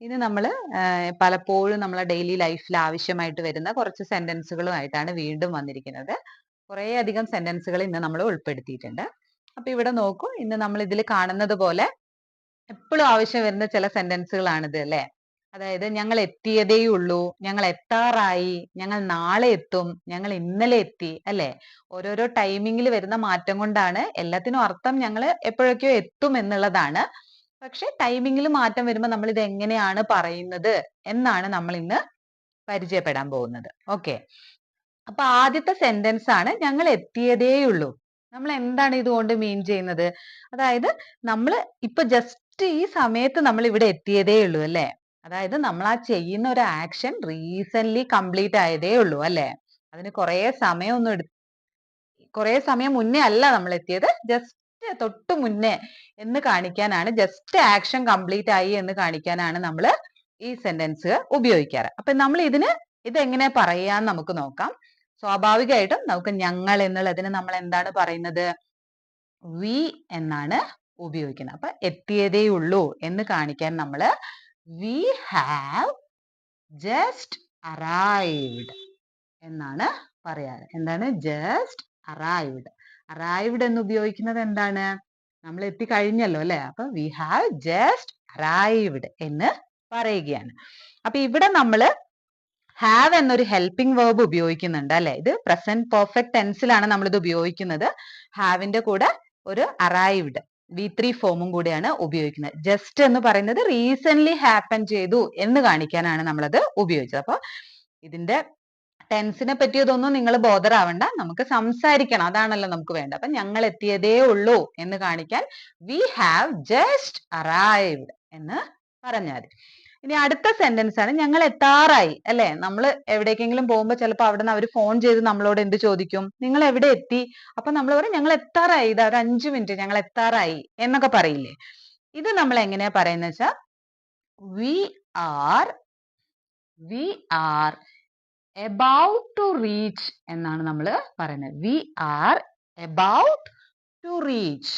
ഇനി നമ്മൾ പലപ്പോഴും നമ്മളെ ഡെയിലി ലൈഫിൽ ആവശ്യമായിട്ട് വരുന്ന കുറച്ച് സെന്റൻസുകളുമായിട്ടാണ് വീണ്ടും വന്നിരിക്കുന്നത്. കുറേയധികം സെന്റൻസുകൾ ഇന്ന് നമ്മൾ ഉൾപ്പെടുത്തിയിട്ടുണ്ട്. അപ്പൊ ഇവിടെ നോക്കൂ, ഇന്ന് നമ്മൾ ഇതിൽ കാണുന്നത് പോലെ എപ്പോഴും ആവശ്യം വരുന്ന ചില സെന്റൻസുകളാണിത് അല്ലെ. അതായത് ഞങ്ങൾ എത്തിയതേയുള്ളൂ, ഞങ്ങൾ എത്താറായി, ഞങ്ങൾ നാളെ എത്തും, ഞങ്ങൾ ഇന്നലെ എത്തി അല്ലെ. ഓരോരോ ടൈമിങ്ങിൽ വരുന്ന മാറ്റം കൊണ്ടാണ് എല്ലാത്തിനും അർത്ഥം ഞങ്ങൾ എപ്പോഴൊക്കെയോ എത്തും എന്നുള്ളതാണ്. പക്ഷെ ടൈമിങ്ങിൽ മാറ്റം വരുമ്പോൾ നമ്മൾ ഇത് എങ്ങനെയാണ് പറയുന്നത് എന്നാണ് നമ്മൾ ഇന്ന് പരിചയപ്പെടാൻ പോകുന്നത്. ഓക്കെ, അപ്പൊ ആദ്യത്തെ സെന്റൻസ് ആണ് ഞങ്ങൾ എത്തിയതേയുള്ളൂ. നമ്മൾ എന്താണ് ഇതുകൊണ്ട് മീൻ ചെയ്യുന്നത്? അതായത് നമ്മൾ ഇപ്പൊ ജസ്റ്റ് ഈ സമയത്ത് നമ്മൾ ഇവിടെ എത്തിയതേ ഉള്ളൂ അല്ലെ. അതായത് നമ്മൾ ആ ചെയ്യുന്ന ഒരു ആക്ഷൻ റീസെന്റ് കംപ്ലീറ്റ് ആയതേ ഉള്ളൂ അല്ലെ. അതിന് കുറേ സമയം മുന്നേ അല്ല നമ്മൾ എത്തിയത്, ജസ്റ്റ് തൊട്ട് മുന്നേ എന്ന് കാണിക്കാനാണ്, ജസ്റ്റ് ആക്ഷൻ കംപ്ലീറ്റ് ആയി എന്ന് കാണിക്കാനാണ് നമ്മൾ ഈ സെന്റൻസ് ഉപയോഗിക്കാറ്. അപ്പൊ നമ്മൾ ഇതെങ്ങനെ പറയാന്ന് നമുക്ക് നോക്കാം. സ്വാഭാവികമായിട്ടും നമുക്ക് ഞങ്ങൾ എന്നുള്ളതിന് നമ്മൾ എന്താണ് പറയുന്നത്? വി എന്നാണ് ഉപയോഗിക്കുന്നത്. അപ്പൊ എത്തിയതേ ഉള്ളൂ എന്ന് കാണിക്കാൻ നമ്മൾ വി ഹാവ് ജസ്റ്റ് അറൈവ്ഡ് എന്നാണ് പറയാറ്. എന്താണ്? Just arrived. അറൈവ്ഡ് എന്ന് ഉപയോഗിക്കുന്നത് എന്താണ്? നമ്മൾ എത്തിക്കഴിഞ്ഞല്ലോ അല്ലെ. അപ്പൊ വി ഹാവ് ജസ്റ്റ് അറൈവ്ഡ് എന്ന് പറയുകയാണ്. അപ്പൊ ഇവിടെ നമ്മൾ ഹാവ് എന്നൊരു ഹെൽപ്പിംഗ് വേർബ് ഉപയോഗിക്കുന്നുണ്ട് അല്ലെ. ഇത് പ്രസന്റ് പെർഫെക്റ്റ് ടെൻസിലാണ് നമ്മൾ ഇത് ഉപയോഗിക്കുന്നത്. ഹാവിന്റെ കൂടെ ഒരു അറൈവ്ഡ് V3 ഫോമും കൂടിയാണ് ഉപയോഗിക്കുന്നത്. ജസ്റ്റ് എന്ന് പറയുന്നത് റീസെന്റ് ഹാപ്പൻ ചെയ്തു എന്ന് കാണിക്കാനാണ് നമ്മളത് ഉപയോഗിച്ചത്. അപ്പൊ ഇതിന്റെ ടെൻസിനെ പറ്റിയതൊന്നും നിങ്ങൾ ബോധർ ആവണ്ട, നമുക്ക് സംസാരിക്കണം, അതാണല്ലോ നമുക്ക് വേണ്ടത്. അപ്പൊ ഞങ്ങൾ എത്തിയതേ ഉള്ളൂ എന്ന് കാണിക്കാൻ വി ഹാവ് ജസ്റ്റ് അറൈവ്ഡ് എന്ന് പറഞ്ഞാൽ മതി. ഇനി അടുത്ത സെന്റൻസ് ആണ് ഞങ്ങൾ എത്താറായി അല്ലെ. നമ്മൾ എവിടേക്കെങ്കിലും പോകുമ്പോൾ ചിലപ്പോൾ അവിടെ നിന്ന് അവർ ഫോൺ ചെയ്ത് നമ്മളോട് എന്ത് ചോദിക്കും? നിങ്ങൾ എവിടെ എത്തി? അപ്പൊ നമ്മൾ പറയും ഞങ്ങൾ എത്താറായി, ഇതാ ഒരു 5 മിനിറ്റ് ഞങ്ങൾ എത്താറായി എന്നൊക്കെ പറയില്ലേ. ഇത് നമ്മൾ എങ്ങനെയാ പറയുന്നത് വെച്ചാൽ we are about to reach എന്നാണ് നമ്മൾ പറയുന്നത്. we are about to reach.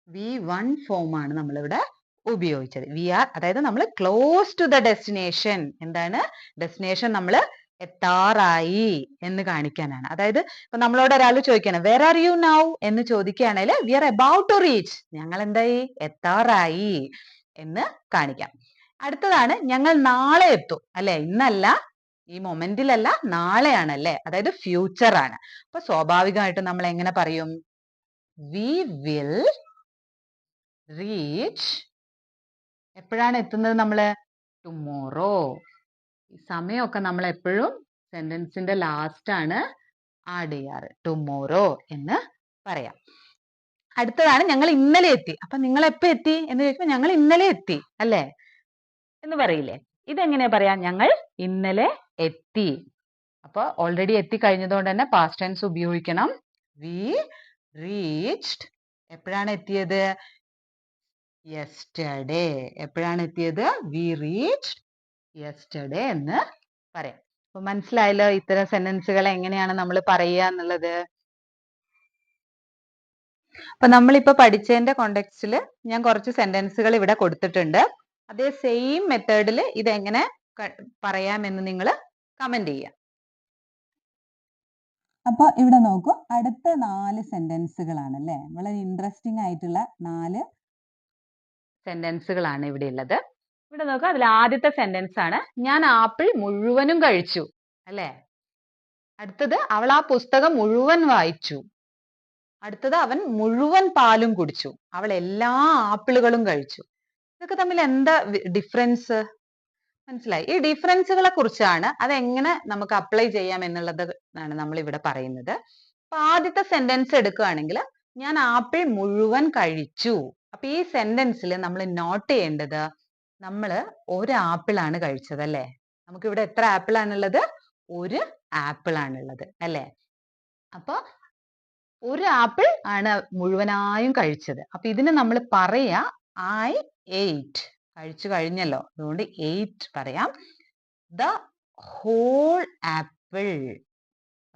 V1 form ആണ് നമ്മൾ ഇവിടെ ഉപയോഗിച്ചത്. we are അതായത് നമ്മൾ close to the destination. എന്താണ്? ഡെസ്റ്റിനേഷൻ നമ്മൾ എത്താറായി എന്ന് കാണിക്കാനാണ്. അതായത് ഇപ്പൊ നമ്മളോട് ഒരാൾ ചോദിക്കുകയാണ് where are you now എന്ന് ചോദിക്കുകയാണെങ്കിൽ we are about to reach, ഞങ്ങൾ എന്തായി? എത്താറായി എന്ന് കാണിക്കാം. അടുത്തതാണ് ഞങ്ങൾ നാളെ എത്തും അല്ലെ. ഇന്നല്ല, ഈ മൊമെന്റിലല്ല, നാളെയാണ് അല്ലെ. അതായത് ഫ്യൂച്ചർ ആണ്. അപ്പൊ സ്വാഭാവികമായിട്ടും നമ്മൾ എങ്ങനെ പറയും? We will reach. എപ്പോഴാണ് എത്തുന്നത് നമ്മള്? ടുമോറോ. ഈ സമയമൊക്കെ നമ്മൾ എപ്പോഴും സെന്റൻസിന്റെ ലാസ്റ്റ് ആണ് ആഡ് ചെയ്യാറ്. ടുമോറോ എന്ന് പറയാം. അടുത്തതാണ് ഞങ്ങൾ ഇന്നലെ എത്തി. അപ്പൊ നിങ്ങൾ എപ്പോ എത്തി എന്ന് ചോദിക്കുമ്പോൾ ഞങ്ങൾ ഇന്നലെ എത്തി അല്ലെ എന്ന് പറയില്ലേ. ഇതെങ്ങനെയാ പറയാ? ഞങ്ങൾ ഇന്നലെ എത്തി. അപ്പൊ ഓൾറെഡി എത്തി കഴിഞ്ഞതുകൊണ്ട് തന്നെ പാസ്റ്റ് ടെൻസ് ഉപയോഗിക്കണം. We reached. എപ്പോഴാണ് എത്തിയത്? യെസ്റ്റർഡേ. എപ്പോഴാണ് എത്തിയത്? വി റീച്ച്ഡ് യെസ്റ്റർഡേ എന്ന് പറയാം. അപ്പൊ മനസ്സിലായല്ലോ ഇത്തരം സെന്റൻസുകൾ എങ്ങനെയാണ് നമ്മൾ പറയുക എന്നുള്ളത്. അപ്പൊ നമ്മളിപ്പോ പഠിച്ചതിന്റെ കോണ്ടെക്സ്റ്റിൽ ഞാൻ കുറച്ച് സെന്റൻസുകൾ ഇവിടെ കൊടുത്തിട്ടുണ്ട്. അതേ സെയിം മെത്തേഡിൽ ഇതെങ്ങനെ പറയാമെന്ന് നിങ്ങൾ കമന്റ് ചെയ്യാം. അപ്പൊ ഇവിടെ നോക്കൂ, അടുത്ത 4 സെന്റൻസുകളാണ് അല്ലെ. വളരെ ഇൻട്രസ്റ്റിംഗ് ആയിട്ടുള്ള 4 സെന്റൻസുകളാണ് ഇവിടെ ഉള്ളത്. ഇവിടെ നോക്കുക, അതിൽ ആദ്യത്തെ സെന്റൻസ് ആണ് ഞാൻ ആപ്പിൾ മുഴുവനും കഴിച്ചു അല്ലെ. അടുത്തത് അവൾ ആ പുസ്തകം മുഴുവൻ വായിച്ചു. അടുത്തത് അവൻ മുഴുവൻ പാലും കുടിച്ചു. അവൾ എല്ലാ ആപ്പിളുകളും കഴിച്ചു. ഇതൊക്കെ തമ്മിൽ എന്താ ഡിഫറൻസ്? മനസ്സിലായി? ഈ ഡിഫറൻസുകളെ കുറിച്ചാണ്, അതെങ്ങനെ നമുക്ക് അപ്ലൈ ചെയ്യാം എന്നുള്ളത് ആണ് നമ്മൾ ഇവിടെ പറയുന്നത്. അപ്പൊ ആദ്യത്തെ സെന്റൻസ് എടുക്കുകയാണെങ്കിൽ ഞാൻ ആപ്പിൾ മുഴുവൻ കഴിച്ചു. അപ്പൊ ഈ സെന്റൻസിൽ നമ്മൾ നോട്ട് ചെയ്യേണ്ടത്, നമ്മൾ ഒരു ആപ്പിൾ ആണ് കഴിച്ചത് അല്ലെ. നമുക്ക് ഇവിടെ എത്ര ആപ്പിൾ ആണുള്ളത്? ഒരു ആപ്പിൾ ആണുള്ളത് അല്ലെ. അപ്പൊ ഒരു ആപ്പിൾ ആണ് മുഴുവനായും കഴിച്ചത്. അപ്പൊ ഇതിന് നമ്മൾ പറയാ I ate. കഴിച്ചു കഴിഞ്ഞല്ലോ, അതുകൊണ്ട് ate പറയാം. The whole apple.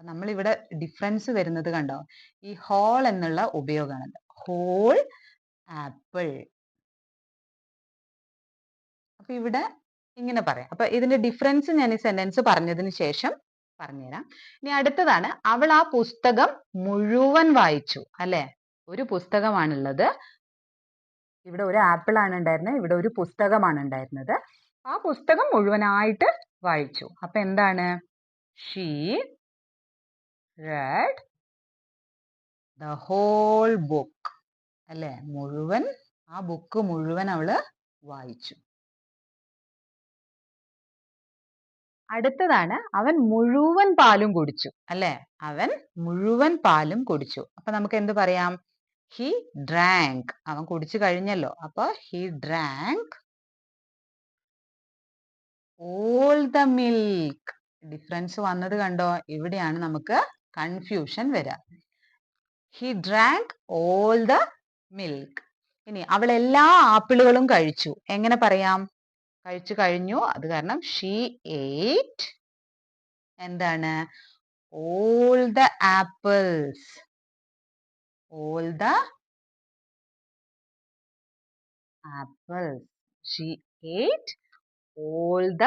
നമ്മൾ ഇവിടെ ഡിഫറൻസ് വരുന്നത് കണ്ടോ? ഈ whole എന്നുള്ള ഉപയോഗമാണ്. whole apple. അപ്പൊ ഇവിടെ ഇങ്ങനെ പറയാം. അപ്പൊ ഇതിന്റെ ഡിഫറൻസ് ഞാൻ ഈ സെന്റൻസ് പറഞ്ഞതിന് ശേഷം പറഞ്ഞുതരാം. ഇനി അടുത്തതാണ്, അവൾ ആ പുസ്തകം മുഴുവൻ വായിച്ചു. അല്ലെ, ഒരു പുസ്തകമാണുള്ളത്. ഇവിടെ ഒരു ആപ്പിൾ ആണ് ഉണ്ടായിരുന്നത്, ഇവിടെ ഒരു പുസ്തകമാണ് ഉണ്ടായിരുന്നത്. ആ പുസ്തകം മുഴുവനായിട്ട് വായിച്ചു. അപ്പൊ എന്താണ്? She read the whole book. അല്ലെ, മുഴുവൻ, ആ ബുക്ക് മുഴുവൻ അവള് വായിച്ചു. അടുത്തതാണ്, അവൻ മുഴുവൻ പാലും കുടിച്ചു. അല്ലെ, അവൻ മുഴുവൻ പാലും കുടിച്ചു. അപ്പൊ നമുക്ക് എന്ത് പറയാം? He drank. അവൻ കുടിച്ചു കഴിഞ്ഞല്ലോ, അപ്പൊ he drank all the milk. Difference വന്നത് കണ്ടോ? ഇവിടെയാണ് നമുക്ക് കൺഫ്യൂഷൻ വരിക. He drank all the milk. ഇനി അവൾ എല്ലാ ആപ്പിളുകളും കഴിച്ചു. എങ്ങനെ പറയാം? കഴിച്ചു കഴിഞ്ഞു, അത് കാരണം ഷീ ate എന്താണ്? All the apples. All the apples. She ate all the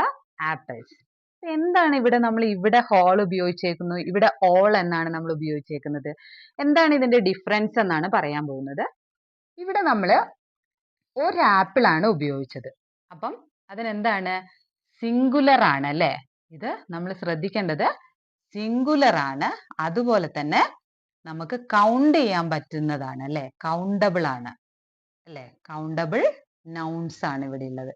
apples. എന്താണ് ഇവിടെ നമ്മൾ ഇവിടെ ഹോൾ ഉപയോഗിച്ചേക്കുന്നു, ഇവിടെ ഓൾ എന്നാണ് നമ്മൾ ഉപയോഗിച്ചേക്കുന്നത്. എന്താണ് ഇതിന്റെ ഡിഫറൻസ് എന്നാണ് പറയാൻ പോകുന്നത്. ഇവിടെ നമ്മൾ ഒരു ആപ്പിൾ ആണ് ഉപയോഗിച്ചത്. അപ്പം അതിനെന്താണ്? സിംഗുലർ ആണ് അല്ലെ. ഇത് നമ്മൾ ശ്രദ്ധിക്കേണ്ടത് സിംഗുലർ ആണ്. അതുപോലെ തന്നെ നമുക്ക് കൗണ്ട് ചെയ്യാൻ പറ്റുന്നതാണ് അല്ലെ, കൗണ്ടബിൾ ആണ് അല്ലെ. കൗണ്ടബിൾ നൗൺസ് ആണ് ഇവിടെ ഉള്ളത്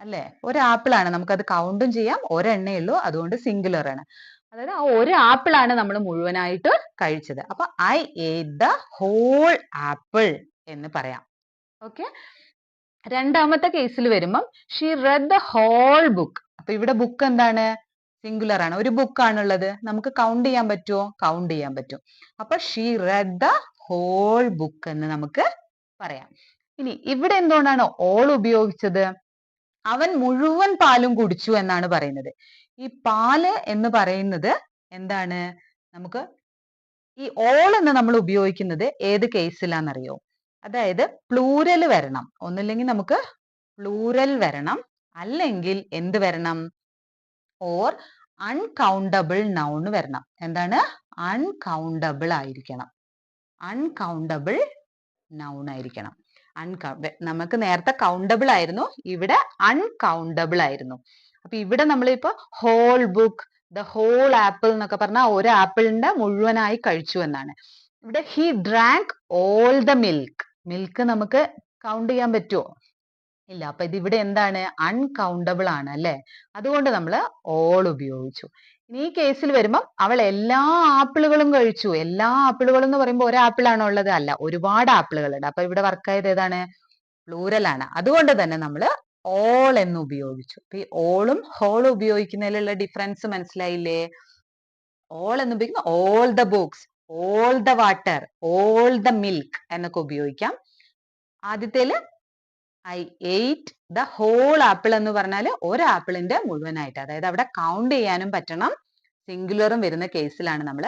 അല്ലെ. ഒരു ആപ്പിൾ ആണ്, നമുക്കത് കൗണ്ടും ചെയ്യാം, ഒരെണ്ണേ ഉള്ളൂ, അതുകൊണ്ട് സിംഗുലർ ആണ്. അതായത് ആ ഒരു ആപ്പിൾ ആണ് നമ്മൾ മുഴുവനായിട്ട് കഴിച്ചത്. അപ്പൊ I ate the whole apple എന്ന് പറയാം. ഓക്കെ. രണ്ടാമത്തെ കേസിൽ വരുമ്പം she read the whole book. അപ്പൊ ഇവിടെ ബുക്ക് എന്താണ്? സിംഗുലർ ആണ്, ഒരു ബുക്ക് ആണുള്ളത്. നമുക്ക് കൗണ്ട് ചെയ്യാൻ പറ്റുമോ? കൗണ്ട് ചെയ്യാൻ പറ്റും. അപ്പൊ she read the whole book എന്ന് നമുക്ക് പറയാം. ഇനി ഇവിടെ എന്തുകൊണ്ടാണ് all ഉപയോഗിച്ചത്? അവൻ മുഴുവൻ പാലും കുടിച്ചു എന്നാണ് പറയുന്നത്. ഈ പാല് എന്ന് പറയുന്നത് എന്താണ്? നമുക്ക് ഈ all എന്ന് നമ്മൾ ഉപയോഗിക്കുന്നത് ഏത് കേസിലാണെന്നറിയോ? അതായത് പ്ലൂരൽ വരണം. ഒന്നില്ലെങ്കിൽ നമുക്ക് പ്ലൂരൽ വരണം, അല്ലെങ്കിൽ എന്ത് വരണം? ഓർ അൺകൗണ്ടബിൾ നൗൺ വരണം. എന്താണ്? അൺകൗണ്ടബിൾ ആയിരിക്കണം. അൺകൗണ്ടബിൾ നൗൺ ആയിരിക്കണം. നമുക്ക് നേരത്തെ കൗണ്ടബിൾ ആയിരുന്നു, ഇവിടെ അൺകൗണ്ടബിൾ ആയിരുന്നു. അപ്പൊ ഇവിടെ നമ്മളിപ്പോ whole book, the whole apple എന്നൊക്കെ പറഞ്ഞാൽ ഒരു ആപ്പിളിന്റെ മുഴുവനായി കഴിച്ചു എന്നാണ്. ഇവിടെ he drank all the milk. Milk നമുക്ക് കൗണ്ട് ചെയ്യാൻ പറ്റുമോ? ഇല്ല. അപ്പൊ ഇത് ഇവിടെ എന്താണ്? അൺകൗണ്ടബിൾ ആണ് അല്ലെ. അതുകൊണ്ട് നമ്മൾ ഓൾ ഉപയോഗിച്ചു. ഇനി ഈ കേസിൽ വരുമ്പം അവൾ എല്ലാ ആപ്പിളുകളും കഴിച്ചു. എല്ലാ ആപ്പിളുകളും എന്ന് പറയുമ്പോൾ ഒരു ആപ്പിൾ ആണോ ഉള്ളത്? അല്ല, ഒരുപാട് ആപ്പിളുകൾ ഉണ്ട്. അപ്പൊ ഇവിടെ വർക്ക് ആയത് ഏതാണ്? പ്ലൂരൽ ആണ്. അതുകൊണ്ട് തന്നെ നമ്മൾ ഓൾ എന്ന് ഉപയോഗിച്ചു. അപ്പൊ ഈ ഓളും ഹോളും ഉപയോഗിക്കുന്നതിലുള്ള ഡിഫറൻസ് മനസ്സിലായില്ലേ? ഓൾ എന്ന് ഉപയോഗിക്കുന്ന all the books, all the water, all the milk എന്നൊക്കെ ഉപയോഗിക്കാം. ആദ്യത്തേല് I ate the whole apple എന്ന് പറഞ്ഞാൽ ഒരു ആപ്പിളിന്റെ മുഴുവനായിട്ട്, അതായത് അവിടെ കൗണ്ട് ചെയ്യാനും പറ്റണം. സിംഗുലറും വരുന്ന കേസിലാണ് നമ്മൾ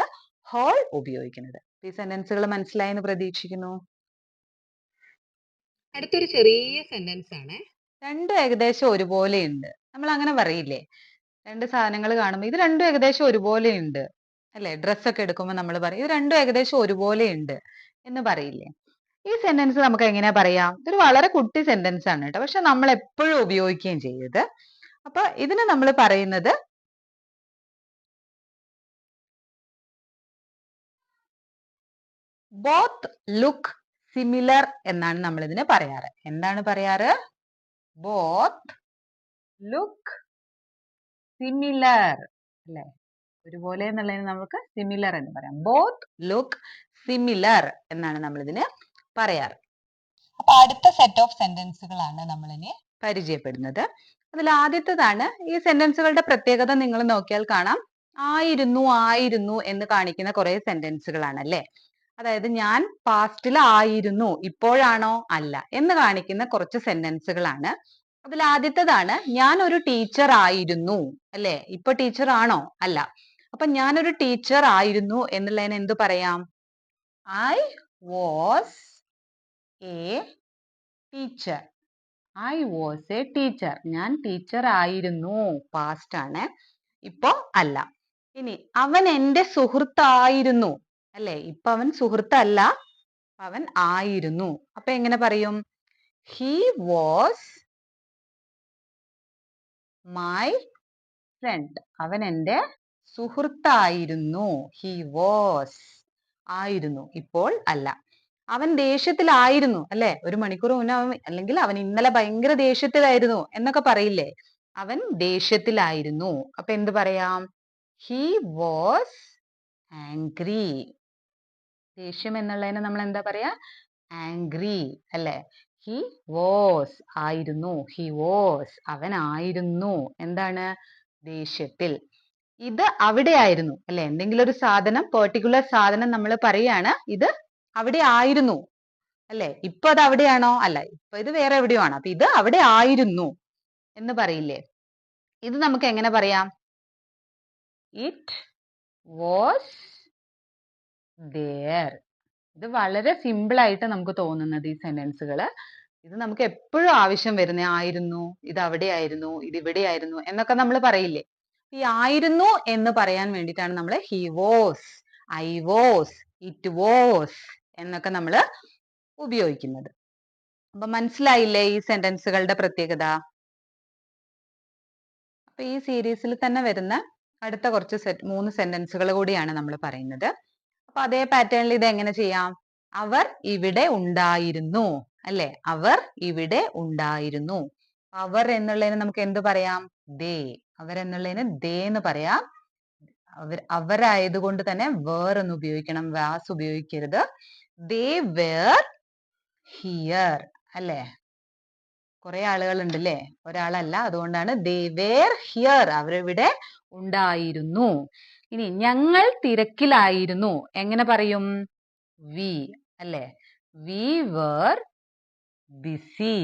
ഹോൾ ഉപയോഗിക്കുന്നത്. ഈ സെന്റൻസുകൾ മനസ്സിലായി എന്ന് പ്രതീക്ഷിക്കുന്നു. അടുത്തൊരു ചെറിയ സെന്റൻസ് ആണ്. രണ്ടും ഏകദേശം ഒരുപോലെ ഉണ്ട്. നമ്മൾ അങ്ങനെ പറയില്ലേ? രണ്ട് സാധനങ്ങൾ കാണുമ്പോൾ ഇത് രണ്ടും ഏകദേശം ഒരുപോലെ ഉണ്ട് അല്ലെ. ഡ്രസ്സൊക്കെ എടുക്കുമ്പോൾ നമ്മൾ പറയും ഇത് രണ്ടും ഏകദേശം ഒരുപോലെ ഉണ്ട് എന്ന് പറയില്ലേ? ഈ സെന്റൻസ് നമുക്ക് എങ്ങനെയാ പറയാം? ഇതൊരു വളരെ കുട്ടി സെന്റൻസ് ആണ് കേട്ടോ, പക്ഷെ നമ്മൾ എപ്പോഴും ഉപയോഗിക്കുകയും ചെയ്യരുത്. അപ്പൊ ഇതിന് നമ്മൾ പറയുന്നത് ബോത്ത് ലുക്ക് സിമിലർ എന്നാണ് നമ്മൾ ഇതിന് പറയാറ്. എന്താണ് പറയാറ്? ബോത്ത് ലുക്ക് സിമിലർ അല്ലെ. ഒരുപോലെ എന്നുള്ളതിന് നമുക്ക് സിമിലർ എന്ന് പറയാം. ബോത്ത് ലുക്ക് സിമിലർ എന്നാണ് നമ്മൾ ഇതിന് പറയാറ്. അപ്പൊ അടുത്ത സെറ്റ് ഓഫ് സെന്റൻസുകളാണ് നമ്മൾ ഇനി പരിചയപ്പെടുന്നത്. അതിൽ ആദ്യത്തേതാണ്, ഈ സെന്റൻസുകളുടെ പ്രത്യേകത നിങ്ങൾ നോക്കിയാൽ കാണാം, ആയിരുന്നു ആയിരുന്നു എന്ന് കാണിക്കുന്ന കുറെ സെന്റൻസുകളാണ് അല്ലെ. അതായത് ഞാൻ പാസ്റ്റിൽ ആയിരുന്നു, ഇപ്പോഴാണോ അല്ല എന്ന് കാണിക്കുന്ന കുറച്ച് സെന്റൻസുകളാണ്. അതിൽ ആദ്യത്തേതാണ്, ഞാൻ ഒരു ടീച്ചർ ആയിരുന്നു അല്ലെ. ഇപ്പൊ ടീച്ചർ ആണോ? അല്ല. അപ്പൊ ഞാനൊരു ടീച്ചർ ആയിരുന്നു എന്നുള്ളതിന് എന്ത് പറയാം? I was A teacher. I was A teacher. ഞാൻ ടീച്ചർ ആയിരുന്നു. പാസ്റ്റ് ആണ്. ഇപ്പൊ അല്ല. ഇനി അവൻ എൻ്റെ സുഹൃത്തായിരുന്നു. അല്ലെ? ഇപ്പൊ അവൻ സുഹൃത്തല്ല, അവൻ ആയിരുന്നു. അപ്പൊ എങ്ങനെ പറയും? He was my friend. അവൻ എൻ്റെ സുഹൃത്തായിരുന്നു. ഹി വാസ് ആയിരുന്നു, ഇപ്പോൾ അല്ല. അവൻ ദേഷ്യത്തിലായിരുന്നു, അല്ലെ? ഒരു മണിക്കൂർ മുന്നേ അവൻ, അല്ലെങ്കിൽ അവൻ ഇന്നലെ ഭയങ്കര ദേഷ്യത്തിലായിരുന്നു എന്നൊക്കെ പറയില്ലേ? അവൻ ദേഷ്യത്തിലായിരുന്നു. അപ്പൊ എന്ത് പറയാം? He was angry. ദേഷ്യം എന്നുള്ളതിന് നമ്മൾ എന്താ പറയാ? ആംഗ്രി, അല്ലെ? ഹി വാസ് ആയിരുന്നു. ഹി വാസ് അവൻ ആയിരുന്നു. എന്താണ്? ദേഷ്യത്തിൽ. ഇത് അവിടെ ആയിരുന്നു, അല്ലെ? എന്തെങ്കിലും ഒരു സാധനം, പെർട്ടിക്കുലർ സാധനം നമ്മൾ പറയാണ്, ഇത് അവിടെ ആയിരുന്നു, അല്ലെ? ഇപ്പൊ അത് അവിടെയാണോ? അല്ല, ഇപ്പൊ ഇത് വേറെ എവിടെയോ ആണ്. അപ്പൊ ഇത് അവിടെ ആയിരുന്നു എന്ന് പറയില്ലേ? ഇത് നമുക്ക് എങ്ങനെ പറയാം? It was there. ഇത് വളരെ സിമ്പിൾ ആയിട്ട് നമുക്ക് തോന്നുന്നത് ഈ സെന്റൻസുകൾ. ഇത് നമുക്ക് എപ്പോഴും ആവശ്യം വരുന്ന ആയിരുന്നു, ഇത് അവിടെ ആയിരുന്നു, ഇത് ഇവിടെ ആയിരുന്നു എന്നൊക്കെ നമ്മൾ പറയില്ലേ? ഈ ആയിരുന്നു എന്ന് പറയാൻ വേണ്ടിയിട്ടാണ് നമ്മൾ he was, I was, it was എന്നൊക്കെ നമ്മൾ ഉപയോഗിക്കുന്നത്. അപ്പൊ മനസ്സിലായില്ലേ ഈ സെന്റൻസുകളുടെ പ്രത്യേകത? അപ്പൊ ഈ സീരീസിൽ തന്നെ വരുന്ന അടുത്ത കുറച്ച് 3 സെന്റൻസുകൾ കൂടിയാണ് നമ്മൾ പറയുന്നത്. അപ്പൊ അതേ പാറ്റേണിൽ ഇത് എങ്ങനെ ചെയ്യാം? അവർ ഇവിടെ ഉണ്ടായിരുന്നു, അല്ലെ? അവർ ഇവിടെ ഉണ്ടായിരുന്നു. അവർ എന്നുള്ളതിന് നമുക്ക് എന്ത് പറയാം? ദേ. അവർ എന്നുള്ളതിന് ദേ എന്ന് പറയാം. അവരായതുകൊണ്ട് തന്നെ വേർ എന്ന് ഉപയോഗിക്കണം, വാസ് ഉപയോഗിക്കരുത്. ദേ വേർ ഹിയർ, അല്ലെ? കുറെ ആളുകൾ ഉണ്ട് അല്ലേ? ഒരാളല്ല. അതുകൊണ്ടാണ് they were here. അവരിവിടെ ഉണ്ടായിരുന്നു. ഇനി ഞങ്ങൾ തിരക്കിലായിരുന്നു എങ്ങനെ പറയും? we, അല്ലെ? we were busy.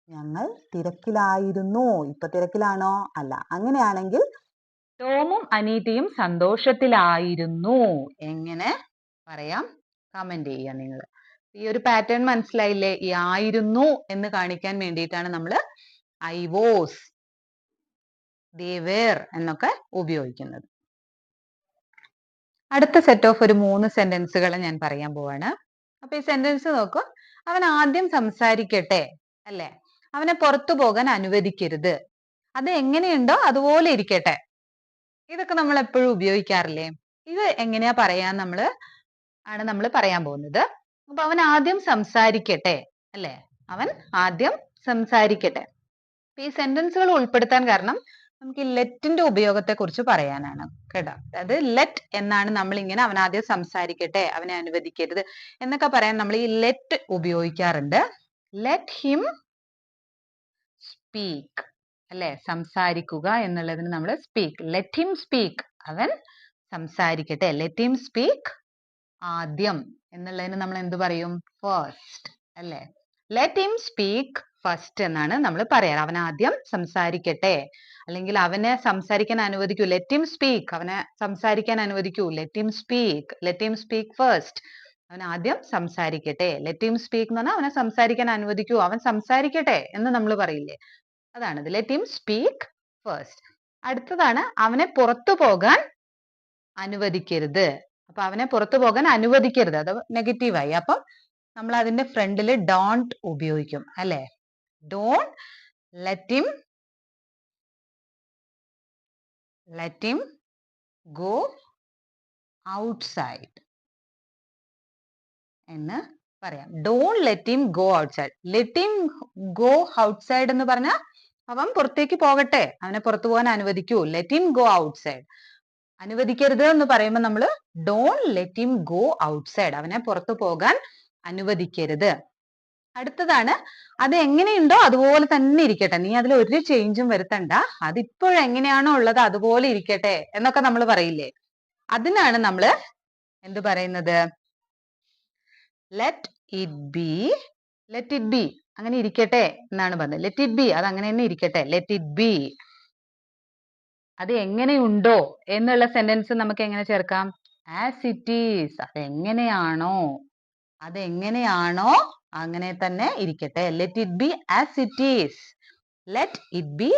ഞങ്ങൾ തിരക്കിലായിരുന്നു. ഇപ്പൊ തിരക്കിലാണോ? അല്ല. അങ്ങനെയാണെങ്കിൽ ടോമും അനീറ്റയും സന്തോഷത്തിലായിരുന്നു എങ്ങനെ പറയാം? കമന്റ് ചെയ്യുക നിങ്ങൾ. ഈ ഒരു പാറ്റേൺ മനസ്സിലായില്ലേ? ഈ ആയിരുന്നു എന്ന് കാണിക്കാൻ വേണ്ടിയിട്ടാണ് നമ്മൾ ഐ വാസ്, they were എന്നൊക്കെ ഉപയോഗിക്കുന്നത്. അടുത്ത സെറ്റ് ഓഫ് ഒരു 3 സെന്റൻസുകൾ ഞാൻ പറയാൻ പോവാണ്. അപ്പൊ ഈ സെന്റൻസ് നോക്കൂ. അവൻ ആദ്യം സംസാരിക്കട്ടെ, അല്ലെ? അവനെ പുറത്തു പോകാൻ അനുവദിക്കരുത്. അത് എങ്ങനെയുണ്ടോ അതുപോലെ ഇരിക്കട്ടെ. ഇതൊക്കെ നമ്മൾ എപ്പോഴും ഉപയോഗിക്കാറില്ലേ? ഇത് എങ്ങനെയാ പറയാൻ നമ്മൾ പറയാൻ പോകുന്നത്. അപ്പൊ അവൻ ആദ്യം സംസാരിക്കട്ടെ, അല്ലെ? അവൻ ആദ്യം സംസാരിക്കട്ടെ. ഈ സെന്റൻസുകൾ ഉൾപ്പെടുത്താൻ കാരണം നമുക്ക് ഈ ലെറ്റിന്റെ ഉപയോഗത്തെ കുറിച്ച് പറയാനാണ് കേട്ടോ. അത് ലെറ്റ് എന്നാണ് നമ്മൾ ഇങ്ങനെ അവൻ ആദ്യം സംസാരിക്കട്ടെ, അവനെ അനുവദിക്കരുത് എന്നൊക്കെ പറയാൻ നമ്മൾ ഈ ലെറ്റ് ഉപയോഗിക്കാറുണ്ട്. ലെറ്റ് ഹിം സ്പീക്ക്, അല്ലെ? സംസാരിക്കുക എന്നുള്ളതിന് നമ്മൾ സ്പീക്ക്. Let him speak. അവൻ സംസാരിക്കട്ടെ. ലെറ്റ് ഹിം സ്പീക്ക് ആദ്യം എന്നുള്ളതിന് നമ്മൾ എന്ത് പറയും? ഫസ്റ്റ്, അല്ലെ? ലെറ്റ് ഹിം സ്പീക്ക് ഫസ്റ്റ് എന്നാണ് നമ്മൾ പറയാറ്. അവൻ ആദ്യം സംസാരിക്കട്ടെ, അല്ലെങ്കിൽ അവനെ സംസാരിക്കാൻ അനുവദിക്കൂ. Let him speak. അവനെ സംസാരിക്കാൻ അനുവദിക്കൂ. Let him speak. Let him speak first. അവൻ ആദ്യം സംസാരിക്കട്ടെ. ലെറ്റ് ഹിം സ്പീക്ക് എന്ന് പറഞ്ഞാൽ അവനെ സംസാരിക്കാൻ അനുവദിക്കൂ. അവൻ സംസാരിക്കട്ടെ എന്ന് നമ്മൾ പറയില്ലേ? അതാണിത്. Let him speak first. അടുത്തതാണ് അവനെ പുറത്തു പോകാൻ അനുവദിക്കരുത്. അപ്പൊ അവനെ പുറത്തു പോകാൻ അനുവദിക്കരുത്. അത് നെഗറ്റീവായി. അപ്പം നമ്മൾ അതിന്റെ ഫ്രണ്ടിൽ ഡോണ്ട് ഉപയോഗിക്കും, അല്ലെ? Don't let him go outside എന്ന് പറയാം. Don't let him go outside. Let him go outside എന്ന് പറഞ്ഞാൽ അവൻ പുറത്തേക്ക് പോകട്ടെ, അവനെ പുറത്തു പോകാൻ അനുവദിക്കൂ. Let him go outside. അനുവദിക്കരുത് എന്ന് പറയുമ്പോൾ നമ്മൾ don't let him go outside. അവനെ പുറത്തു പോകാൻ അനുവദിക്കരുത്. അടുത്തതാണ് അത് എങ്ങനെയുണ്ടോ അതുപോലെ തന്നെ ഇരിക്കട്ടെ. നീ അതിൽ ഒരു ചേഞ്ചും വരുത്തണ്ട. അതിപ്പോഴും എങ്ങനെയാണോ ഉള്ളത് അതുപോലെ ഇരിക്കട്ടെ എന്നൊക്കെ നമ്മൾ പറയില്ലേ? അതിനാണ് നമ്മൾ എന്ത് പറയുന്നത്? Let it be. Let it be. അങ്ങനെ ഇരിക്കട്ടെ എന്നാണ് പറഞ്ഞത്. Let it be. അത് അങ്ങനെ തന്നെ ഇരിക്കട്ടെ. Let it be. അത് എങ്ങനെയുണ്ടോ എന്നുള്ള സെന്റൻസ് നമുക്ക് എങ്ങനെ ചേർക്കാം? As it is. അതെങ്ങനെയാണോ അങ്ങനെ തന്നെ ഇരിക്കട്ടെ. Let it be as it is. Let it be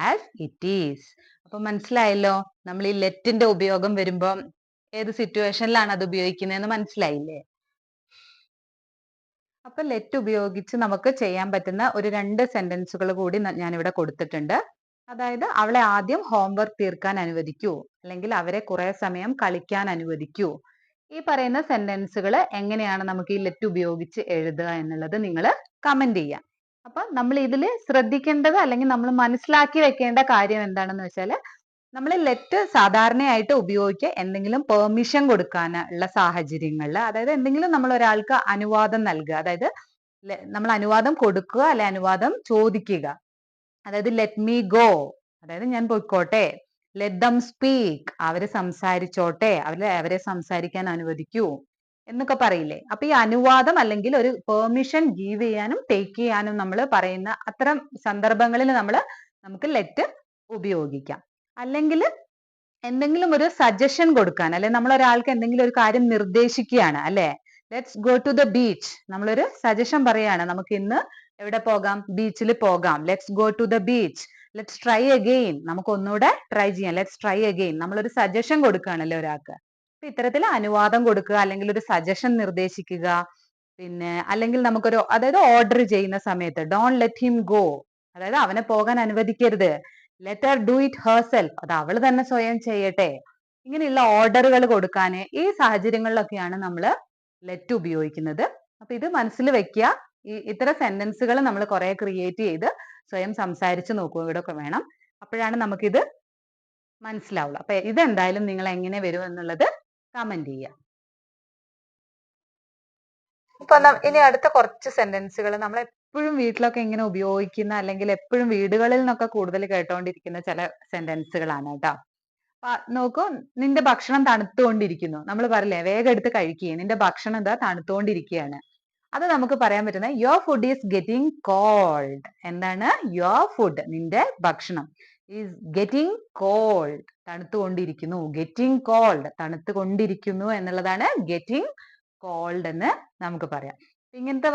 as it is. അപ്പൊ മനസ്സിലായല്ലോ, നമ്മൾ ഈ ലെറ്റിന്റെ ഉപയോഗം വരുമ്പം ഏത് സിറ്റുവേഷനിലാണ് അത് ഉപയോഗിക്കുന്നതെന്ന് മനസ്സിലായില്ലേ? അപ്പൊ ലെറ്റ് ഉപയോഗിച്ച് നമുക്ക് ചെയ്യാൻ പറ്റുന്ന ഒരു 2 സെന്റൻസുകൾ കൂടി ഞാൻ ഇവിടെ കൊടുത്തിട്ടുണ്ട്. അതായത് അവളെ ആദ്യം ഹോംവർക്ക് തീർക്കാൻ അനുവദിക്കൂ, അല്ലെങ്കിൽ അവരെ കുറെ സമയം കളിക്കാൻ അനുവദിക്കൂ. ഈ പറയുന്ന സെന്റൻസുകൾ എങ്ങനെയാണ് നമുക്ക് ഈ ലെറ്റ് ഉപയോഗിച്ച് എഴുതുക എന്നുള്ളത് നിങ്ങൾ കമന്റ് ചെയ്യാം. അപ്പൊ നമ്മൾ ഇതിൽ ശ്രദ്ധിക്കേണ്ടത് അല്ലെങ്കിൽ നമ്മൾ മനസ്സിലാക്കി വെക്കേണ്ട കാര്യം എന്താണെന്ന് വെച്ചാൽ, നമ്മൾ ലെറ്റ് സാധാരണയായിട്ട് ഉപയോഗിക്കുക എന്തെങ്കിലും പെർമിഷൻ കൊടുക്കാൻ ഉള്ള സാഹചര്യങ്ങളിൽ, അതായത് എന്തെങ്കിലും നമ്മൾ ഒരാൾക്ക് അനുവാദം നൽകുക, അതായത് നമ്മൾ അനുവാദം കൊടുക്കുക അല്ലെ അനുവാദം ചോദിക്കുക. അതായത് ലെറ്റ് മീ ഗോ, അതായത് ഞാൻ പൊയ്ക്കോട്ടെ. ലെറ്റ് ദം സ്പീക്ക്, അവര് സംസാരിച്ചോട്ടെ, അവരെ സംസാരിക്കാൻ അനുവദിക്കൂ എന്നൊക്കെ പറയില്ലേ. അപ്പൊ ഈ അനുവാദം അല്ലെങ്കിൽ ഒരു പെർമിഷൻ ഗീവ് ചെയ്യാനും ടേക്ക് ചെയ്യാനും നമ്മൾ പറയുന്ന അത്തരം സന്ദർഭങ്ങളിൽ നമുക്ക് ലെറ്റ് ഉപയോഗിക്കാം. അല്ലെങ്കിൽ എന്തെങ്കിലും ഒരു സജഷൻ കൊടുക്കാൻ, അല്ലെ നമ്മൾ ഒരാൾക്ക് എന്തെങ്കിലും ഒരു കാര്യം നിർദ്ദേശിക്കുകയാണ്, അല്ലെ let's go to the beach, നമ്മളൊരു സജഷൻ പറയാണ്, നമുക്ക് ഇന്ന് എവിടെ പോകാം, ബീച്ചിൽ പോകാം. Let's go to the beach. Let's try again, നമുക്ക് ഒന്നുകൂടെ ട്രൈ ചെയ്യാം. ലെറ്റ്സ് ട്രൈ അഗെയിൻ, നമ്മളൊരു സജഷൻ കൊടുക്കുകയാണല്ലേ ഒരാൾക്ക്. അപ്പൊ ഇത്തരത്തിൽ അനുവാദം കൊടുക്കുക അല്ലെങ്കിൽ ഒരു സജഷൻ നിർദ്ദേശിക്കുക. പിന്നെ അല്ലെങ്കിൽ നമുക്കൊരു, അതായത് ഓർഡർ ചെയ്യുന്ന സമയത്ത് ഡോണ്ട് ലെറ്റ് ഹിം ഗോ, അതായത് അവനെ പോകാൻ അനുവദിക്കരുത്. Let Har do it herself, അത് അവൾ തന്നെ സ്വയം ചെയ്യട്ടെ. ഇങ്ങനെയുള്ള ഓർഡറുകൾ കൊടുക്കാൻ ഈ സാഹചര്യങ്ങളിലൊക്കെയാണ് നമ്മൾ ലെറ്റ് ഉപയോഗിക്കുന്നത്. അപ്പൊ ഇത് മനസ്സിൽ വെക്കുക. ഇത്തരം സെന്റൻസുകൾ നമ്മൾ കുറെ ക്രിയേറ്റ് ചെയ്ത് സ്വയം സംസാരിച്ച് നോക്കുകയൊക്കെ വേണം. അപ്പോഴാണ് നമുക്കിത് മനസ്സിലാവുള്ളൂ. അപ്പൊ ഇതെന്തായാലും നിങ്ങൾ എങ്ങനെ വരും എന്നുള്ളത് കമന്റ് ചെയ്യുക. ഇപ്പൊ ഇനി അടുത്ത കുറച്ച് സെന്റൻസുകൾ നമ്മൾ എപ്പോഴും വീട്ടിലൊക്കെ ഇങ്ങനെ ഉപയോഗിക്കുന്ന, അല്ലെങ്കിൽ എപ്പോഴും വീടുകളിൽ നിന്നൊക്കെ കൂടുതൽ കേട്ടോണ്ടിരിക്കുന്ന ചില സെന്റൻസുകളാണ് കേട്ടോ. നോക്കൂ, നിന്റെ ഭക്ഷണം തണുത്തുകൊണ്ടിരിക്കുന്നു. നമ്മൾ പറയില്ലേ, വേഗം എടുത്ത് കഴിക്കുക, നിന്റെ ഭക്ഷണം എന്താ തണുത്തുകൊണ്ടിരിക്കുകയാണ്. അത് നമുക്ക് പറയാൻ പറ്റുന്ന your food is getting cold. എന്താണ് യുവർ ഫുഡ്, നിന്റെ ഭക്ഷണം ഈസ് ഗെറ്റിംഗ് കോൾഡ്, തണുത്തുകൊണ്ടിരിക്കുന്നു. ഗെറ്റിംഗ് കോൾഡ്, തണുത്തുകൊണ്ടിരിക്കുന്നു എന്നുള്ളതാണ് ഗെറ്റിംഗ് കോൾഡ് എന്ന് നമുക്ക് പറയാം. ഇങ്ങനത്തെ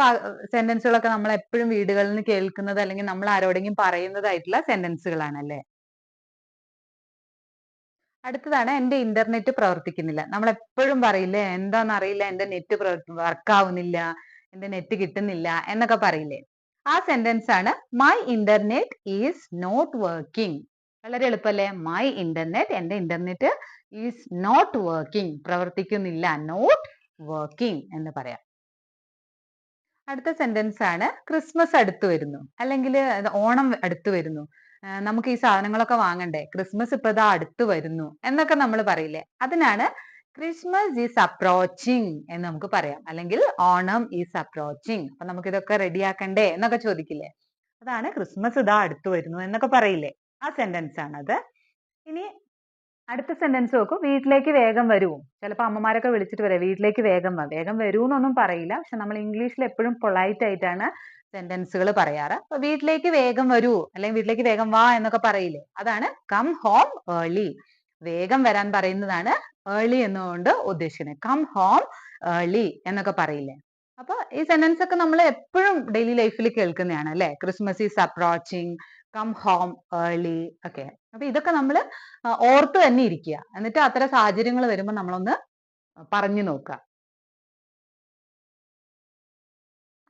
സെന്റൻസുകളൊക്കെ നമ്മൾ എപ്പോഴും വീടുകളിൽ നിന്ന് കേൾക്കുന്നത്, അല്ലെങ്കിൽ നമ്മൾ ആരോടെങ്കിലും പറയുന്നതായിട്ടുള്ള സെന്റൻസുകളാണ് അല്ലേ. അടുത്തതാണ് എന്റെ ഇന്റർനെറ്റ് പ്രവർത്തിക്കുന്നില്ല. നമ്മൾ എപ്പോഴും പറയില്ലേ, എന്താണെന്നറിയില്ല, എന്റെ നെറ്റ് വർക്ക് ആവുന്നില്ല, എന്റെ നെറ്റ് കിട്ടുന്നില്ല എന്നൊക്കെ പറയില്ലേ. ആ സെന്റൻസ് ആണ് my internet is not working. വളരെ എളുപ്പല്ലേ. മൈ ഇന്റർനെറ്റ്, എന്റെ ഇന്റർനെറ്റ് ഈസ് നോട്ട് വർക്കിംഗ്, പ്രവർത്തിക്കുന്നില്ല, നോട്ട് വർക്കിംഗ് എന്ന് പറയാം. അടുത്ത സെന്റൻസ് ആണ് ക്രിസ്മസ് അടുത്ത് വരുന്നു, അല്ലെങ്കിൽ ഓണം അടുത്ത് വരുന്നു, നമുക്ക് ഈ സാധനങ്ങളൊക്കെ വാങ്ങണ്ടേ, ക്രിസ്മസ് ഇപ്പൊ ഇതാ അടുത്ത് വരുന്നു എന്നൊക്കെ നമ്മൾ പറയില്ലേ. അതിനാണ് ക്രിസ്മസ് ഈസ് അപ്രോച്ചിങ് എന്ന് നമുക്ക് പറയാം, അല്ലെങ്കിൽ ഓണം ഈസ് അപ്രോച്ചിങ്. അപ്പൊ നമുക്ക് ഇതൊക്കെ റെഡിയാക്കണ്ടേ എന്നൊക്കെ ചോദിക്കില്ലേ. അതാണ് ക്രിസ്മസ് ഇതാ അടുത്ത് വരുന്നു എന്നൊക്കെ പറയില്ലേ, ആ സെന്റൻസ് ആണത്. ഇനി അടുത്ത സെന്റൻസ് നോക്കൂ, വീട്ടിലേക്ക് വേഗം വരൂ. ചിലപ്പോൾ അമ്മമാരൊക്കെ വിളിച്ചിട്ട് പറയാം, വീട്ടിലേക്ക് വേഗം വാ. വേഗം വരൂ എന്നൊന്നും പറയില്ല, പക്ഷെ നമ്മൾ ഇംഗ്ലീഷിൽ എപ്പോഴും പൊളൈറ്റ് ആയിട്ടാണ് സെന്റൻസുകൾ പറയാറ്. അപ്പൊ വീട്ടിലേക്ക് വേഗം വരൂ, അല്ലെങ്കിൽ വീട്ടിലേക്ക് വേഗം വാ എന്നൊക്കെ പറയില്ലേ, അതാണ് കം ഹോം ഏർലി. വേഗം വരാൻ പറയുന്നതാണ് ഏർലി എന്നുകൊണ്ട് ഉദ്ദേശിക്കുന്നത്. കം ഹോം ഏർലി എന്നൊക്കെ പറയില്ലേ. അപ്പൊ ഈ സെന്റൻസ് ഒക്കെ നമ്മൾ എപ്പോഴും ഡെയിലി ലൈഫിൽ കേൾക്കുന്നതാണ് അല്ലെ. Christmas is approaching, come home early ഒക്കെ. അപ്പൊ ഇതൊക്കെ നമ്മൾ ഓർത്ത് തന്നെ ഇരിക്കുക. എന്നിട്ട് അത്തരം സാഹചര്യങ്ങൾ വരുമ്പോൾ നമ്മളൊന്ന് പറഞ്ഞു നോക്കുക.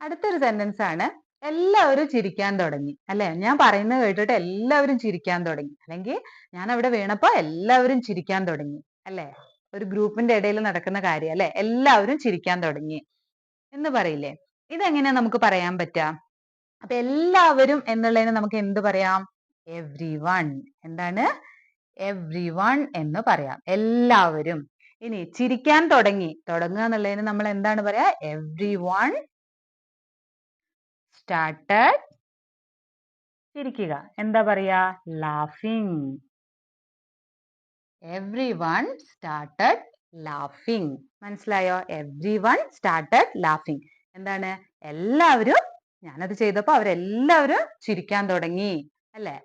അടുത്തൊരു സെന്റൻസ് ആണ് എല്ലാവരും ചിരിക്കാൻ തുടങ്ങി. അല്ലെ, ഞാൻ പറയുന്നത് കേട്ടിട്ട് എല്ലാവരും ചിരിക്കാൻ തുടങ്ങി, അല്ലെങ്കിൽ ഞാൻ അവിടെ വീണപ്പോ എല്ലാവരും ചിരിക്കാൻ തുടങ്ങി. അല്ലെ, ഒരു ഗ്രൂപ്പിന്റെ ഇടയിൽ നടക്കുന്ന കാര്യം അല്ലെ, എല്ലാവരും ചിരിക്കാൻ തുടങ്ങി എന്ന് പറയില്ലേ. ഇതെങ്ങനെയാ നമുക്ക് പറയാൻ പറ്റുക? അപ്പൊ എല്ലാവരും എന്നുള്ളതിന് നമുക്ക് എന്ത് പറയാം? Every one. എന്താണ്? എവ്രി വൺ എന്ന് പറയാം, എല്ലാവരും. ഇനി ചിരിക്കാൻ തുടങ്ങി, തുടങ്ങുക എന്നുള്ളതിന് നമ്മൾ എന്താണ് പറയാ? എവ്രി വൺ സ്റ്റാർട്ടഡ് ചിരിക്കുക. എന്താ പറയാ? ലാഫിങ്. Every one started ലാഫിങ്. മനസ്സിലായോ? Every one started ലാഫിങ്. എന്താണ്? എല്ലാവരും, ഞാനത് ചെയ്തപ്പോ അവരെല്ലാവരും ചിരിക്കാൻ തുടങ്ങി അല്ലെ.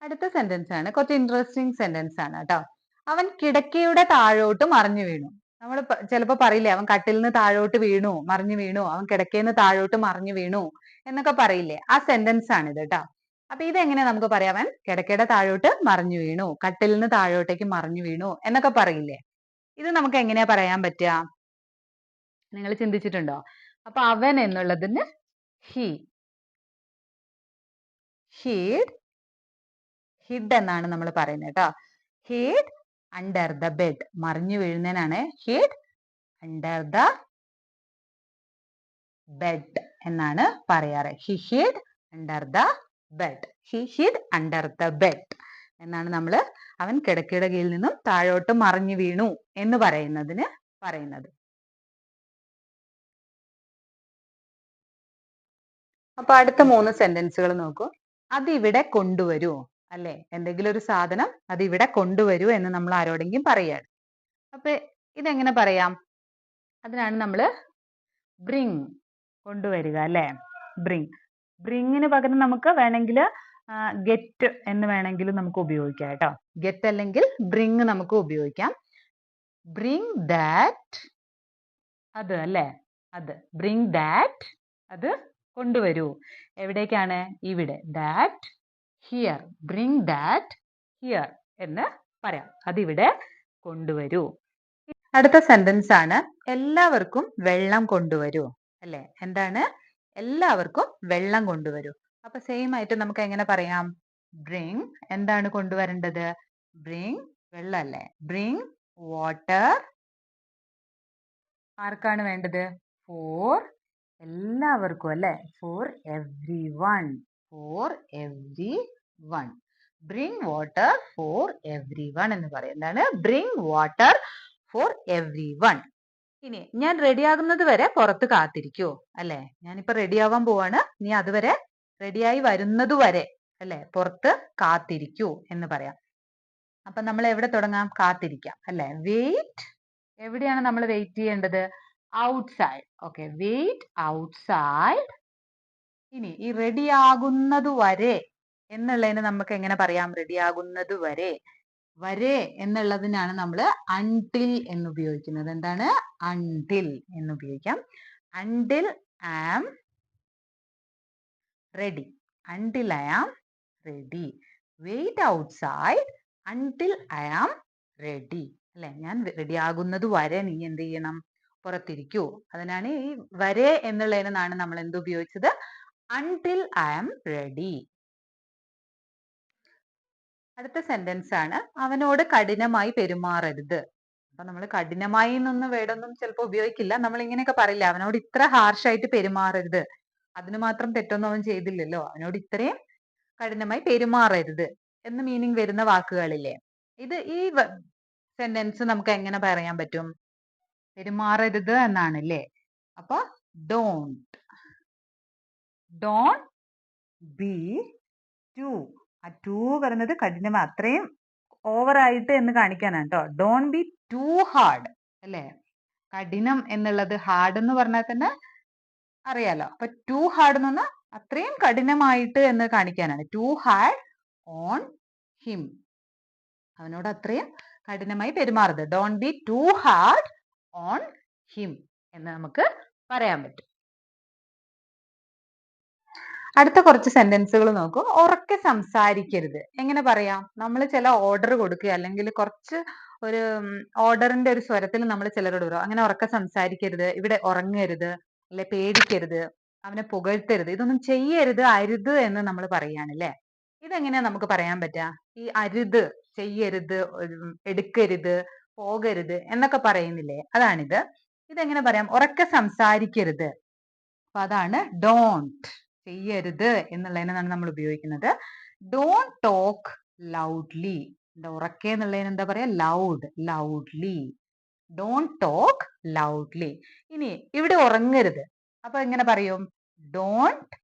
അടുത്ത സെന്റൻസ് ആണ് കുറച്ച് ഇൻട്രസ്റ്റിംഗ് സെന്റൻസ് ആണ് കേട്ടോ. അവൻ കിടക്കയുടെ താഴോട്ട് മറിഞ്ഞു വീണു. നമ്മൾ ചിലപ്പോ പറയില്ലേ, അവൻ കട്ടിൽ നിന്ന് താഴോട്ട് വീണു, മറിഞ്ഞു വീണു, അവൻ കിടക്കയിൽ നിന്ന് താഴോട്ട് മറിഞ്ഞു വീണു എന്നൊക്കെ പറയില്ലേ, ആ സെന്റൻസ് ആണ് ഇത് കേട്ടോ. അപ്പൊ ഇതെങ്ങനെ നമുക്ക് പറയാം, അവൻ കിടക്കയുടെ താഴോട്ട് മറിഞ്ഞു വീണു, കട്ടിൽ നിന്ന് താഴോട്ടേക്ക് മറിഞ്ഞു വീണു എന്നൊക്കെ പറയില്ലേ. ഇത് നമുക്ക് എങ്ങനെയാ പറയാൻ പറ്റുക, നിങ്ങൾ ചിന്തിച്ചിട്ടുണ്ടോ? അപ്പൊ അവൻ എന്നുള്ളതിന് ഹി, ഹീഡ്, ഹിഡ് എന്നാണ് നമ്മൾ പറയുന്നത് കേട്ടോ. ഹീഡ് അണ്ടർ ദ ബെഡ്, മറിഞ്ഞു വീഴുന്നതിനാണ് ഹീഡ് അണ്ടർ ദ ബെഡ് എന്നാണ് പറയാറ്. He ഹിഡ് under the bed, he ഹിഡ് under the bed എന്നാണ് നമ്മൾ അവൻ കിടക്കയുടെ കീഴിൽ നിന്നും താഴോട്ട് മറിഞ്ഞു വീണു എന്ന് പറയുന്നതിന് പറയുന്നത്. അപ്പൊ അടുത്ത 3 സെന്റൻസുകൾ നോക്കൂ. അതിവിടെ കൊണ്ടുവരൂ, അല്ലെ, എന്തെങ്കിലും ഒരു സാധനം അതിവിടെ കൊണ്ടുവരൂ എന്ന് നമ്മൾ ആരോടെങ്കിലും പറയാണ്. അപ്പൊ ഇതെങ്ങനെ പറയാം, അതിനാണ് നമ്മൾ ബ്രിങ്, കൊണ്ടുവരിക അല്ലെ, ബ്രിങ്. ബ്രിങ്ങിന് പകരം നമുക്ക് വേണമെങ്കിൽ ഗെറ്റ് എന്ന് വേണമെങ്കിലും നമുക്ക് ഉപയോഗിക്കാം കേട്ടോ. ഗെറ്റ് അല്ലെങ്കിൽ ബ്രിങ് നമുക്ക് ഉപയോഗിക്കാം. ബ്രിങ് ദാറ്റ്, അത് അല്ലെ, അത്, ബ്രിങ് ദാറ്റ്, അത് കൊണ്ടുവരൂ. എവിടേക്കാണ്, ഇവിടെ. That here, bring that here എന്ന് പറയാം, അതിവിടെ കൊണ്ടുവരൂ. അടുത്ത സെന്റൻസ് ആണ് എല്ലാവർക്കും വെള്ളം കൊണ്ടുവരൂ, അല്ലെ, എന്താണ്, എല്ലാവർക്കും വെള്ളം കൊണ്ടുവരൂ. അപ്പൊ സെയിം ആയിട്ട് നമുക്ക് എങ്ങനെ പറയാം, ബ്രിങ്, എന്താണ് കൊണ്ടുവരേണ്ടത്, ബ്രിങ് വെള്ളം അല്ലേ, ബ്രിങ് വാട്ടർ, ആർക്കാണ് വേണ്ടത്, ഫോർ എല്ലാവർക്കും അല്ലെ, for every one, for every one, bring water for every one എന്ന് പറയും. എന്താണ്, bring water for every one. ഇനി ഞാൻ റെഡി ആകുന്നത് വരെ പുറത്ത് കാത്തിരിക്കൂ, അല്ലെ, ഞാനിപ്പോ റെഡി ആവാൻ പോവാണ്, നീ അതുവരെ റെഡിയായി വരുന്നത് വരെ അല്ലെ പുറത്ത് കാത്തിരിക്കൂ എന്ന് പറയാം. അപ്പൊ നമ്മൾ എവിടെ തുടങ്ങാം, കാത്തിരിക്കാം അല്ലെ, വെയിറ്റ്, എവിടെയാണ് നമ്മൾ വെയിറ്റ് ചെയ്യേണ്ടത്, ഔട്ട്സൈഡ്. Okay, wait outside. ഇനി ഈ റെഡി ആകുന്നത് വരെ എന്നുള്ളതിന് നമുക്ക് എങ്ങനെ പറയാം, റെഡി ആകുന്നത് വരെ, വരെ എന്നുള്ളതിനാണ് നമ്മൾ അൺടിൽ എന്ന് ഉപയോഗിക്കുന്നത്. എന്താണ്, അൺടിൽ എന്ന് ഉപയോഗിക്കാം. Until I am ready, until I am ready, wait outside until I am ready, അല്ലെ, ഞാൻ റെഡി ആകുന്നത് വരെ നീ എന്ത് ചെയ്യണം, പുറത്തിരിക്കൂ. അതിനാണ് ഈ വരെ എന്നുള്ളതിനാണ് നമ്മൾ എന്ത് ഉപയോഗിച്ചത്, അൺടിൽ ഐ ആം റെഡി. അടുത്ത സെന്റൻസ് ആണ് അവനോട് കഠിനമായി പെരുമാറരുത്. അപ്പൊ നമ്മൾ കഠിനമായി എന്നൊന്നും വേർഡൊന്നും ചിലപ്പോൾ ഉപയോഗിക്കില്ല, നമ്മൾ ഇങ്ങനെയൊക്കെ പറയില്ല, അവനോട് ഇത്ര ഹാർഷായിട്ട് പെരുമാറരുത്, അതിന് മാത്രം തെറ്റൊന്നും അവൻ ചെയ്തില്ലല്ലോ, അവനോട് ഇത്രയും കഠിനമായി പെരുമാറരുത് എന്ന് മീനിങ് വരുന്ന വാക്കുകളില്ലേ, ഇത് ഈ സെന്റൻസ് നമുക്ക് എങ്ങനെ പറയാൻ പറ്റും, പെരുമാറരുത് എന്നാണ് അല്ലേ. അപ്പൊ ഡോണ്ട്, ഡോണ്ട് ബി ടു, ആ ടു പറയുന്നത് കഠിനമായി, അത്രയും ഓവർ ആയിട്ട് എന്ന് കാണിക്കാനാണ് കേട്ടോ. ഡോണ്ട് ബി ടു ഹാർഡ്, അല്ലെ, കഠിനം എന്നുള്ളത് ഹാർഡ് എന്ന് പറഞ്ഞാൽ തന്നെ അറിയാലോ. അപ്പൊ ടു ഹാർഡ് എന്ന് പറഞ്ഞാൽ അത്രയും കഠിനമായിട്ട് എന്ന് കാണിക്കാനാണ്. ടു ഹാർഡ് ഓൺ ഹിം, അവനോട് അത്രയും കഠിനമായി പെരുമാറരുത്. Don't be too hard on him എന്ന് നമുക്ക് പറയാൻ പറ്റും. അടുത്ത കുറച്ച് സെന്റൻസുകൾ നോക്കൂ. ഉറക്കെ സംസാരിക്കരുത്, എങ്ങനെ പറയാം, നമ്മൾ ചില ഓർഡർ കൊടുക്കുക അല്ലെങ്കിൽ കുറച്ച് ഒരു ഓർഡറിന്റെ ഒരു സ്വരത്തിൽ നമ്മൾ ചിലരോട് പറയും, അങ്ങനെ ഉറക്കെ സംസാരിക്കരുത്, ഇവിടെ ഉറങ്ങരുത്, അല്ലെ പേടിക്കരുത്, അവനെ പുകഴ്ത്തരുത്, ഇതൊന്നും ചെയ്യരുത്, അരുത് എന്ന് നമ്മൾ പറയാണ് അല്ലെ. ഇതെങ്ങനെയാ നമുക്ക് പറയാൻ പറ്റുക, ഈ അരുത്, ചെയ്യരുത്, എടുക്കരുത്, പോകരുത് എന്നൊക്കെ പറയുന്നില്ലേ, അതാണിത്. ഇതെങ്ങനെ പറയാം, ഉറക്കെ സംസാരിക്കരുത്, അപ്പൊ അതാണ് ഡോണ്ട്, ചെയ്യരുത് എന്നുള്ളതിനാണ് നമ്മൾ ഉപയോഗിക്കുന്നത്. ഡോണ്ട് ടോക്ക് ലൗഡ്ലി, ഉറക്കെ എന്നുള്ളതിന് എന്താ പറയാ, loud, loudly, don't talk loudly. ഇനി ഇവിടെ ഉറങ്ങരുത്, അപ്പൊ എങ്ങനെ പറയും, ഡോണ്ട്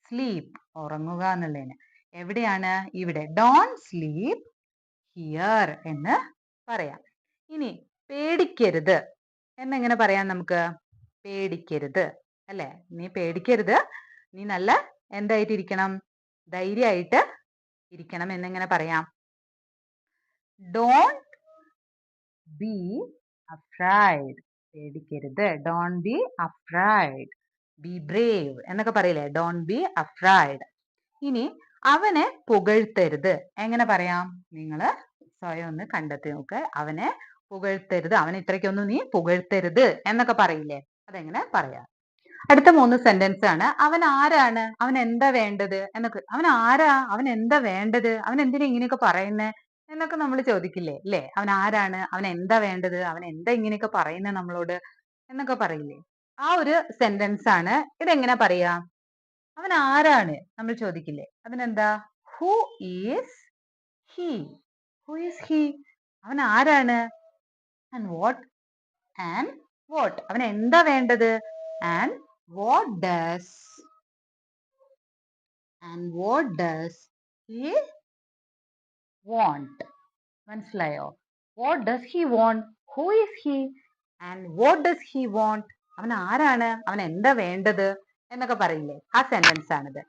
സ്ലീപ്പ്, ഉറങ്ങുക എന്നുള്ളതിന് എവിടെയാണ്, ഇവിടെ, ഡോണ്ട് സ്ലീപ്പ് ഹിയർ എന്ന് പറയാം. ഇനി പേടിക്കരുത് എന്നെങ്ങനെ പറയാം നമുക്ക്, പേടിക്കരുത് അല്ലെ, നീ പേടിക്കരുത്, നീ നല്ല എന്തായിട്ടിരിക്കണം, ധൈര്യമായിട്ട് ഇരിക്കണം എന്നെങ്ങനെ പറയാം, don't be afraid. പേടിക്കരുത്. Don't be afraid. Be brave എന്നൊക്കെ പറയില്ലേ? Don't be afraid. ഇനി അവനെ പുകഴ്ത്തരുത്. എങ്ങനെ പറയാം? നിങ്ങള് സ്വയം ഒന്ന് കണ്ടെത്തി നോക്ക്. അവനെ പുകഴ്ത്തരുത്. അവനെ ഇത്രയ്ക്കൊന്നും നീ പുകഴ്ത്തരുത് എന്നൊക്കെ പറയില്ലേ? അതെങ്ങനെ പറയാം? അടുത്ത 3 സെന്റൻസ് ആണ്. അവൻ ആരാണ്? അവൻ എന്താ വേണ്ടത്? എന്നൊക്കെ. അവൻ ആരാ? അവൻ എന്താ വേണ്ടത്? അവൻ എന്തിനാ ഇങ്ങനെയൊക്കെ പറയുന്നേ? എന്നൊക്കെ നമ്മൾ ചോദിക്കില്ലേ? ല്ലേ? അവൻ ആരാണ്? അവൻ എന്താ വേണ്ടത്? അവൻ എന്താ ഇങ്ങനെയൊക്കെ പറയുന്നേ നമ്മളോട്? എന്നൊക്കെ പറയില്ലേ? ആ ഒരു സെന്റൻസ് ആണ്. ഇതെങ്ങനെ പറയാ? അവൻ ആരാണ്? നമ്മൾ ചോദിക്കില്ലേ? അതിനെന്താ? Who is he? Who is he? അവൻ ആരാണ്? And what? And what? അവന് എന്താ വേണ്ടത്? And what does he want? മനസ്സിലായോ? What does he want? Who is he? And what does he want? അവൻ ആരാണ്? അവൻ എന്താ വേണ്ടത്? എന്നൊക്കെ പറയില്ലേ? ആ സെന്റൻസ് ആണിത്.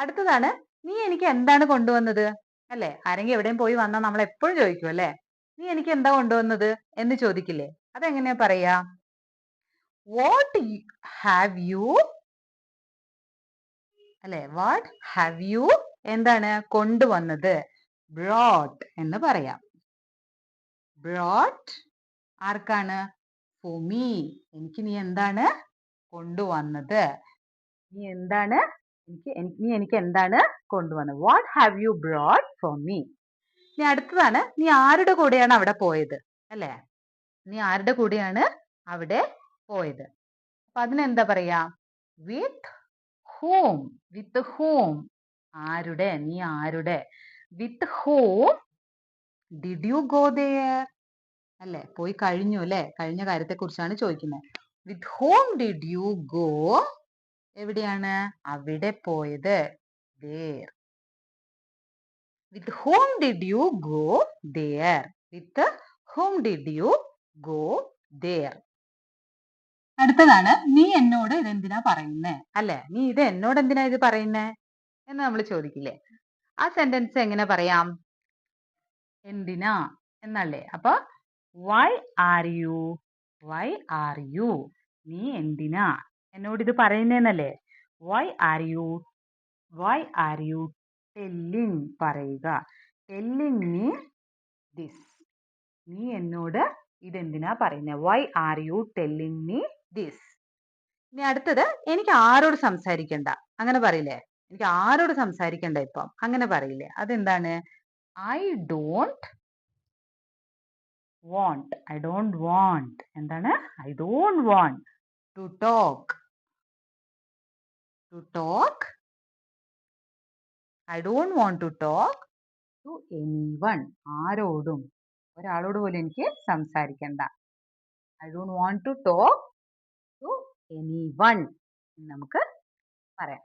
അടുത്തതാണ് നീ എനിക്ക് എന്താണ് കൊണ്ടുവന്നത്? അല്ലേ? ആരെങ്കിലും എവിടെയും പോയി വന്നാൽ നമ്മൾ എപ്പോഴും ചോദിക്കും അല്ലേ? നീ എനിക്ക് എന്താ കൊണ്ടുവന്നത് എന്ന് ചോദിക്കില്ലേ? അതെങ്ങനെയാ പറയാ? What have you അല്ലെ? What have you എന്താണ് കൊണ്ടുവന്നത്? Brought എന്ന് പറയാം. Brought ആർക്കാണ്? For me. എനിക്ക് നീ എന്താണ് കൊണ്ടുവന്നത്? നീ എന്താണ് നീ എനിക്ക് എന്താണ് കൊണ്ടുവന്നത്? What have you brought for me? ഇനി അടുത്തതാണ് നീ ആരുടെ കൂടെയാണ് അവിടെ പോയത്? അല്ലേ? നീ ആരുടെ കൂടെയാണ് അവിടെ പോയത്? അപ്പൊ അതിനെന്താ പറയാ? With whom? With whom? ആരുടെ? നീ ആരുടെ? With whom did you go there? അല്ലേ? പോയി കഴിഞ്ഞു അല്ലേ? കഴിഞ്ഞ കാര്യത്തെ കുറിച്ചാണ് ചോദിക്കുന്നത്. With whom did you go? എവിടെയാണ്? അവിടെ പോയത്. There. With whom did you go there? With whom did you go there? അടുത്തതാണ് നീ എന്നോട് ഇതെന്തിനാ പറയുന്നേ? അല്ലേ? നീ ഇത് എന്നോട് എന്തിനാ ഇത് പറയുന്നേ എന്ന് നമ്മൾ ചോദിക്കില്ലേ? ആ സെന്റൻസ് എങ്ങനെ പറയാം? എന്തിനാ എന്നല്ലേ? അപ്പൊ why are you? Why are you? നീ എന്തിനാ എന്നോട് ഇത് പറയുന്നേന്നല്ലേ? Why are you? Why are you telling? പറയുക. Telling me this. നീ എന്നോട് ഇതെന്തിനാ പറയുന്നേ? Why are you telling me this? ഇനി അടുത്തത് എനിക്ക് ആരോട് സംസാരിക്കണ്ട. അങ്ങനെ പറയില്ലേ? എനിക്ക് ആരോട് സംസാരിക്കണ്ട ഇപ്പം. അങ്ങനെ പറയില്ലേ? അതെന്താണ്? I don't want. I don't want. എന്താണ്? I don't want to talk. To talk. I don't want to talk to anyone. ആരോടും. ഒരാളോട് പോലും എനിക്ക് സംസാരിക്കണ്ട. I don't want to talk to anyone. നമുക്ക് പറയാം.